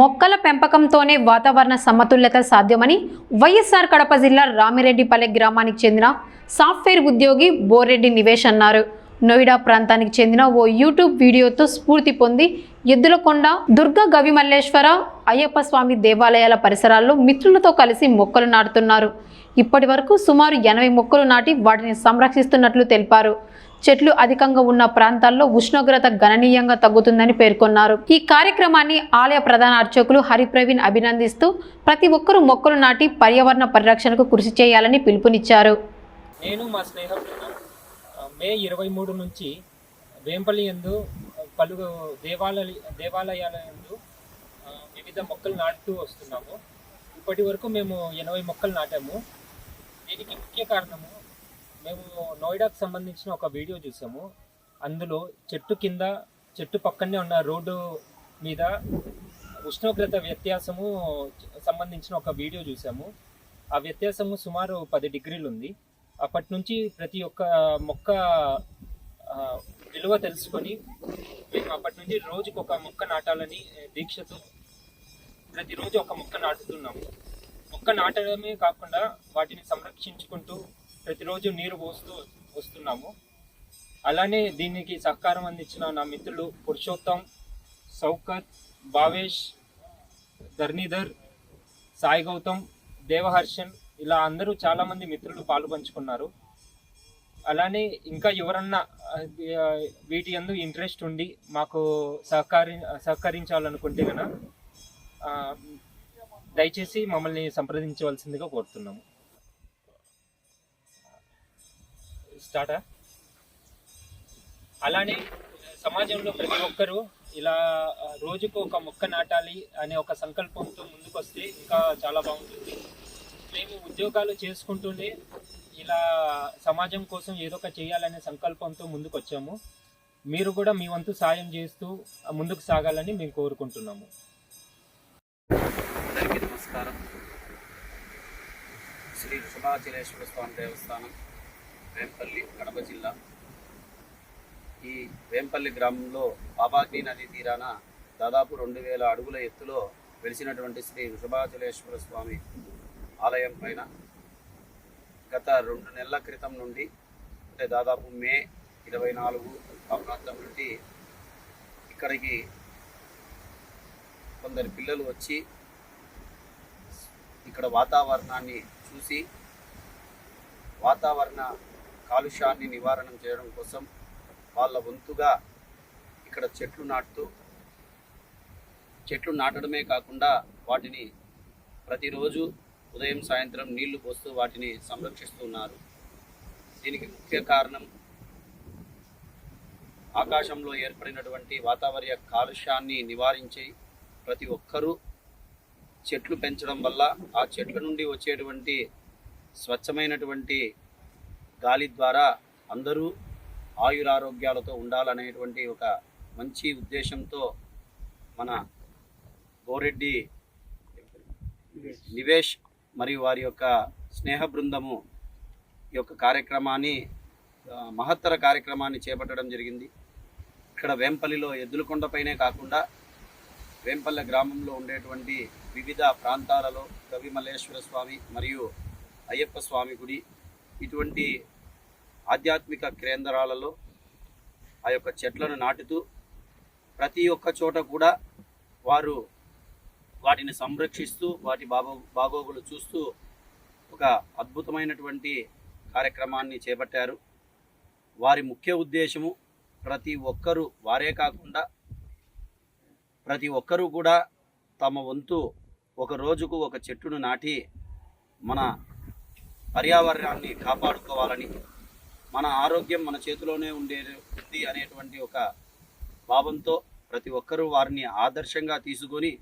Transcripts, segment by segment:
మొక్కల పెంపకంతోనే వాతావరణ సమతుల్యత సాధ్యమని వైఎస్ఆర్ కడప జిల్లా రామిరెడ్డిపల్లె గ్రామానికి చెందిన సాఫ్ట్వేర్ ఉద్యోగి బోరెడ్డి నివేష్ అన్నారు. నోయిడా ప్రాంతానికి చెందిన ఓ యూట్యూబ్ వీడియోతో స్ఫూర్తి పొంది ఎద్దులకొండ, దుర్గా గవిమల్లేశ్వర, అయ్యప్ప స్వామి దేవాలయాల పరిసరాల్లో మిత్రులతో కలిసి మొక్కలు నాటుతున్నారు. ఇప్పటి వరకు సుమారు 80 మొక్కలు నాటి వాటిని సంరక్షిస్తున్నట్లు తెలిపారు. చెట్లు అధికంగా ఉన్న ప్రాంతాల్లో ఉష్ణోగ్రత గణనీయంగా తగ్గుతుందని పేర్కొన్నారు. ఈ కార్యక్రమాన్ని ఆలయ ప్రధాన అర్చకులు హరిప్రవీణ్ అభినందిస్తూ ప్రతి ఒక్కరూ మొక్కలు నాటి పర్యావరణ పరిరక్షణకు కృషి చేయాలని పిలుపునిచ్చారు. నేను మా స్నేహితుడు మే 23 నుంచి వేంపల్లి యందు పలు దేవాలయాల యందు వివిధ మొక్కలు నాటుతూ వస్తున్నాము. ఇప్పటి వరకు మేము 80 మొక్కలు నాటాము. దీనికి ముఖ్య కారణము, మేము నోయిడాకు సంబంధించిన ఒక వీడియో చూసాము. అందులో చెట్టు పక్కనే ఉన్న రోడ్డు మీద ఉష్ణోగ్రత వ్యత్యాసము సంబంధించిన ఒక వీడియో చూసాము. ఆ వ్యత్యాసము సుమారు 10 డిగ్రీలు ఉంది. అప్పటి నుంచి ప్రతి ఒక్క మొక్క విలువ తెలుసుకొని మేము అప్పటి నుంచి రోజుకు ఒక మొక్క నాటాలని దీక్షతో ప్రతిరోజు ఒక మొక్క నాటుతున్నాము. మొక్క నాటడమే కాకుండా వాటిని సంరక్షించుకుంటూ ప్రతిరోజు నీరు పోస్తూ వస్తున్నాము. అలానే దీనికి సహకారం అందించిన నా మిత్రులు పురుషోత్తం, సౌకత్, భావేష్, ధర్నీధర్, సాయి గౌతమ్, దేవహర్షన్, ఇలా అందరూ చాలామంది మిత్రులు పాలు పంచుకున్నారు. అలానే ఇంకా ఎవరన్నా వీటి యందు ఇంట్రెస్ట్ ఉండి మాకు సహకరించాలనుకుంటే కనుక దయచేసి మమ్మల్ని సంప్రదించవలసిందిగా కోరుతున్నాము. స్టార్టా అలానే సమాజంలో ప్రతి ఒక్కరూ ఇలా రోజుకు ఒక మొక్క నాటాలి అనే ఒక సంకల్పంతో ముందుకొస్తే ఇంకా చాలా బాగుంటుంది. మేము ఉద్యోగాలు చేసుకుంటూనే ఇలా సమాజం కోసం ఏదో ఒక చేయాలనే సంకల్పంతో ముందుకు వచ్చాము. మీరు కూడా మీ వంతు సాయం చేస్తూ ముందుకు సాగాలని మేము కోరుకుంటున్నాము. అందరికీ నమస్కారం. శ్రీ వృషభాచలేశ్వర స్వామి దేవస్థానం, వేంపల్లి, కడప జిల్లా. ఈ వేంపల్లి గ్రామంలో పాపాగ్ని నది తీరాన దాదాపు 2000 అడుగుల ఎత్తులో వెలిసినటువంటి శ్రీ వృషభాచలేశ్వర స్వామి ఆలయం పైన గత 2 నెలల క్రితం నుండి, అంటే దాదాపు మే 24 ఆ ప్రాంతం నుండి ఇక్కడికి కొందరు పిల్లలు వచ్చి ఇక్కడ వాతావరణాన్ని చూసి వాతావరణ కాలుష్యాన్ని నివారణ చేయడం కోసం వాళ్ళ వంతుగా ఇక్కడ చెట్లు నాటడమే కాకుండా వాటిని ప్రతిరోజు ఉదయం సాయంత్రం నీళ్లు పోస్తూ వాటిని సంరక్షిస్తున్నారు. దీనికి ముఖ్య కారణం ఆకాశంలో ఏర్పడినటువంటి వాతావరణ కాలుష్యాన్ని నివారించి ప్రతి ఒక్కరూ చెట్లు పెంచడం వల్ల ఆ చెట్ల నుండి వచ్చేటువంటి స్వచ్ఛమైనటువంటి గాలి ద్వారా అందరూ ఆయురారోగ్యాలతో ఉండాలనేటువంటి ఒక మంచి ఉద్దేశంతో మన బోరెడ్డి నివేష్ మరియు వారి యొక్క స్నేహ బృందము ఈ యొక్క కార్యక్రమాన్ని, మహత్తర కార్యక్రమాన్ని చేపట్టడం జరిగింది. ఇక్కడ వేంపల్లిలో ఎద్దులకొండపైనే కాకుండా వేంపల్లె గ్రామంలో ఉండేటువంటి వివిధ ప్రాంతాలలో గవిమల్లేశ్వర స్వామి మరియు అయ్యప్ప స్వామి గుడి, ఇటువంటి ఆధ్యాత్మిక కేంద్రాలలో ఆ యొక్క చెట్లను నాటుతూ ప్రతి ఒక్క చోట కూడా వారు వాటిని సంరక్షిస్తూ వాటి బాగోగులు చూస్తూ ఒక అద్భుతమైనటువంటి కార్యక్రమాన్ని చేపట్టారు. వారి ముఖ్య ఉద్దేశము ప్రతి ఒక్కరూ, వారే కాకుండా ప్రతి ఒక్కరూ కూడా తమ వంతు ఒక రోజుకు ఒక చెట్టును నాటి మన పర్యావరణాన్ని కాపాడుకోవాలని, మన ఆరోగ్యం మన చేతిలోనే ఉండేది అనేటువంటి ఒక భావంతో ప్రతి ఒక్కరూ వారిని ఆదర్శంగా తీసుకొని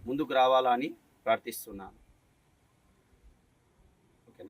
ముందుకు రావాలని ప్రార్థిస్తున్నాను.